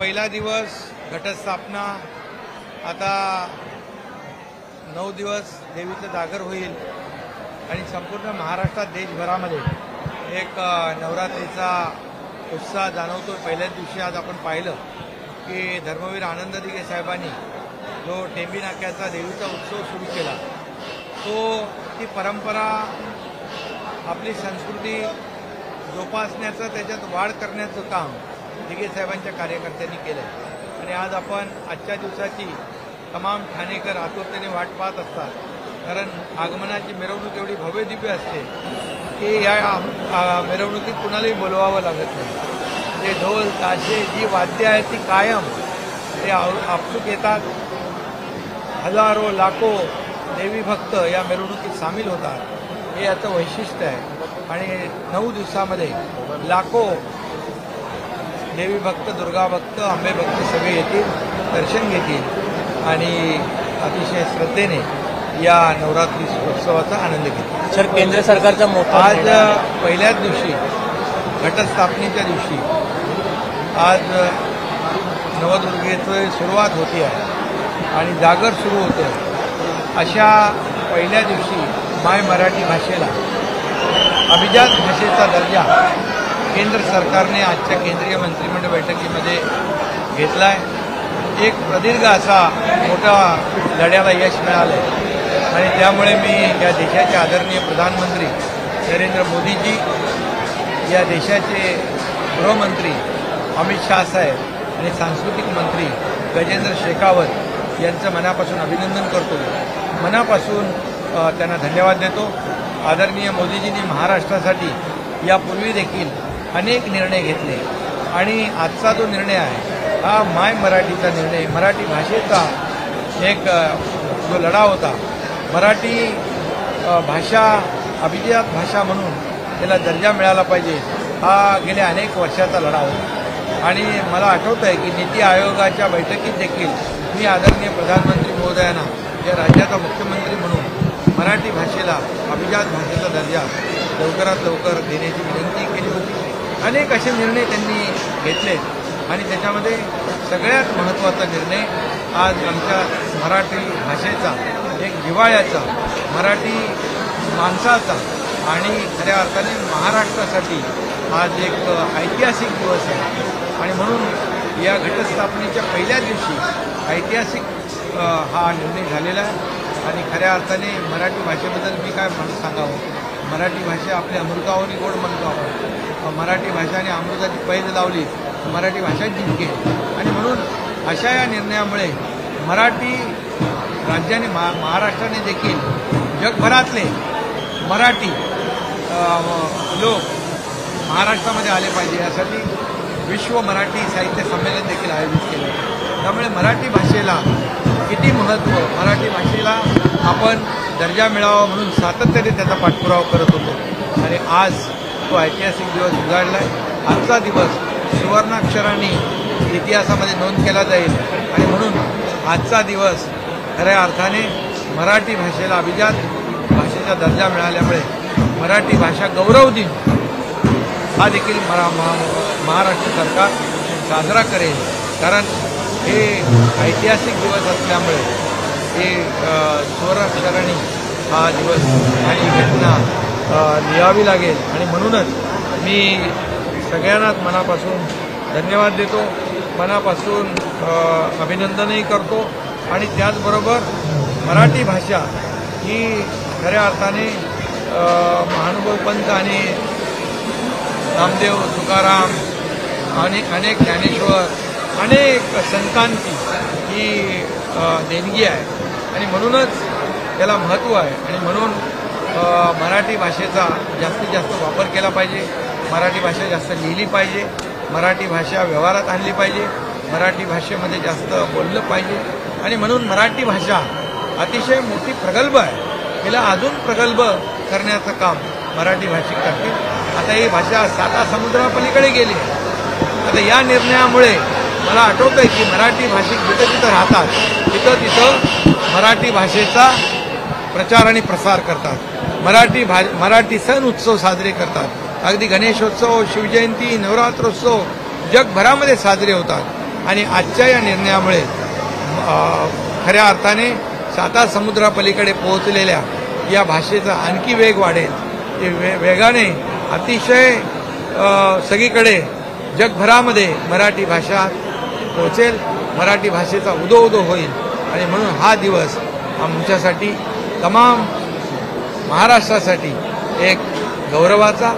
पहिला दिवस घटस्थापना, आता 9 दिवस देवीचं जागर होईल आणि संपूर्ण महाराष्ट्रात देशभरामध्ये एक नवरात्रीचा उत्साह जाणवतो। पहिल्याच दिवशी आज आपण पाहिलं की धर्मवीर आनंद दिघे साहेबांनी जो टेंबी नाक्याचा देवीचा उत्सव सुरू केला, तो ती परंपरा आपली संस्कृती जोपासण्याचं, त्याच्यात वाढ करण्याचं काम दिघे साहेबांच्या कार्यकर्त्यांनी केलं आणि आज आपण आजच्या दिवसाची तमाम ठाणेकर आतुरतेने वाट पाहत असतात, कारण आगमनाची मिरवणूक एवढी भव्य दिव्य असते की या मिरवणुकीत कुणालाही बोलवावं लागत नाही। जे ढोल ताशे जी वाद्य आहेत ती कायम ते आपसूक येतात। हजारो लाखो देवी भक्त या मिरवणुकीत सामील होतात, हे याचं वैशिष्ट्य आहे। आणि 9 दिवसामध्ये लाखो देवी भक्त, दुर्गा भक्त, अंबे भक्त सगळे येतील, दर्शन घेतील आणि अतिशय श्रद्धेने या नवरात्री उत्सवाचा आनंद घेतील। सर, केंद्र सरकारचा मोठा आज पहिल्याच दिवशी घटस्थापनेच्या दिवशी आज नवदुर्गेची सुरुवात होती आहे आणि जागर सुरू होतं। अशा पहिल्या दिवशी माय मराठी भाषेला अभिजात भाषेचा दर्जा केंद्र सरकारने आजच्या केंद्रीय मंत्रिमंडळ बैठकीमध्ये घेतला आहे। एक प्रदीर्घ असा मोठा लढ्याला यश मिळालं आहे आणि त्यामुळे मी या देशाचे आदरणीय प्रधानमंत्री नरेंद्र मोदीजी, या देशाचे गृहमंत्री अमित शाह साहेब आणि सांस्कृतिक मंत्री गजेंद्र शेखावत यांचं मनापासून अभिनंदन करतो, मनापासून त्यांना धन्यवाद देतो। आदरणीय मोदीजींनी महाराष्ट्रासाठी यापूर्वी देखील अनेक निर्णय घेतले आणि आजचा जो निर्णय आहे हा माय मराठीचा निर्णय, मराठी भाषेचा एक जो लढा होता, मराठी भाषा अभिजात भाषा म्हणून त्याला दर्जा मिळाला पाहिजे, हा गेल्या अनेक वर्षाचा लढा होता। आणि मला आठवतं आहे की नीती आयोगाच्या बैठकीत देखील मी आदरणीय प्रधानमंत्री महोदयांना या राज्याचा मुख्यमंत्री म्हणून मराठी भाषेला अभिजात भाषेचा दर्जा लवकरात लवकर देण्याची विनंती केली होती। अनेक असे निर्णय त्यांनी घेतले आणि त्याच्यामध्ये सगळ्यात महत्त्वाचा निर्णय आज आमच्या मराठी भाषेचा, एक जिव्हाळ्याचा, मराठी माणसाचा आणि खऱ्या अर्थाने महाराष्ट्रासाठी आज एक ऐतिहासिक दिवस आहे आणि म्हणून या घटस्थापनेच्या पहिल्या दिवशी ऐतिहासिक हा निर्णय झालेला आहे। आणि खऱ्या अर्थाने मराठी भाषेबद्दल मी काय सांगावं, मराठी भाषा आपल्या अमृतावरी गोड म्हणतो आपण, मराठी भाषाने अमृताची पैज लावली, मराठी भाषा जिंके आणि म्हणून अशा या निर्णयामुळे मराठी राज्याने महाराष्ट्राने देखील जगभरातले मराठी लोक महाराष्ट्रामध्ये आले पाहिजे यासाठी विश्व मराठी साहित्य संमेलन देखील आयोजित केलं। त्यामुळे मराठी भाषेला किती महत्त्व, मराठी भाषेला आपण दर्जा मिळावा म्हणून सातत्याने त्याचा पाठपुरावा करत होतो आणि आज तो ऐतिहासिक दिवस उजाडला आहे। आजचा दिवस सुवर्णाक्षरांनी इतिहासामध्ये नोंद केला जाईल आणि म्हणून आजचा दिवस खऱ्या अर्थाने मराठी भाषेला अभिजात भाषेचा दर्जा मिळाल्यामुळे मराठी भाषा गौरव दिन हा देखील महाराष्ट्र सरकार साजरा करेल, कारण हे ऐतिहासिक दिवस असल्यामुळे हे सुवर्णाक्षरांनी हा दिवस आणि घटना लिहावी लागेल आणि म्हणूनच मी सगळ्यांनाच मनापासून धन्यवाद देतो, मनापासून अभिनंदनही करतो आणि त्याचबरोबर मराठी भाषा ही खऱ्या अर्थाने महानुभाव पंत आणि नामदेव, तुकाराम आणि अनेक ज्ञानेश्वर, अनेक संतांची ही देणगी आहे आणि म्हणूनच त्याला महत्त्व आहे आणि म्हणून मराठी भाषेचा जास्तीत जास्त वापर केला पाहिजे, मराठी भाषा जास्त लिहिली पाहिजे, मराठी भाषा व्यवहारात आणली पाहिजे, मराठी भाषेमध्ये जास्त बोललं पाहिजे आणि म्हणून मराठी भाषा अतिशय मोठी प्रगल्भ आहे, हिला अजून प्रगल्भ करण्याचं काम मराठी भाषिक करतील। आता ही भाषा 7 समुद्रापलीकडे गेली, आता या निर्णयामुळे मला आठवतं आहे की मराठी भाषिक जिथं तिथं राहतात तिथं मराठी भाषेचा प्रचार आणि प्रसार करतात, मराठी सण उत्सव साजरे करतात, अगदी गणेशोत्सव, शिवजयंती, नवरात्रोत्सव जगभरामध्ये साजरे होतात आणि आजच्या या निर्णयामुळे खऱ्या अर्थाने 7 समुद्रापलीकडे पोहोचलेल्या या भाषेचा आणखी वेग वाढेल. वेगाने अतिशय सगळीकडे जगभरामध्ये मराठी भाषा पोहोचेल, मराठी भाषेचा उदो होईल. आणि म्हणून हा दिवस आमच्यासाठी, तमाम महाराष्ट्रासाठी एक गौरवाचा,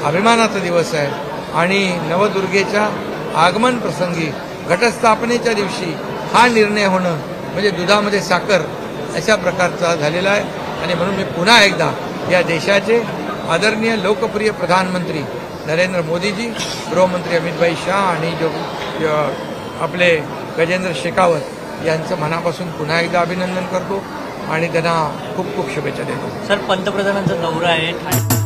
अभिमानाचा दिवस आहे. आणि नवदुर्गेच्या आगमन प्रसंगी घटस्थापनेच्या दिवशी हा निर्णय होणं म्हणजे दुधामध्ये साखर अशा प्रकारचा झालेला आहे. आणि म्हणून मी पुन्हा एकदा या देशाचे आदरणीय लोकप्रिय प्रधानमंत्री नरेंद्र मोदीजी, गृहमंत्री अमित शाह आणि जो आपले गजेंद्र शेखावत यांचं मनापासून पुन्हा एकदा अभिनंदन करतो आणि त्यांना खूप खूप शुभेच्छा देतो. सर, पंतप्रधानांचा दौरा आहे.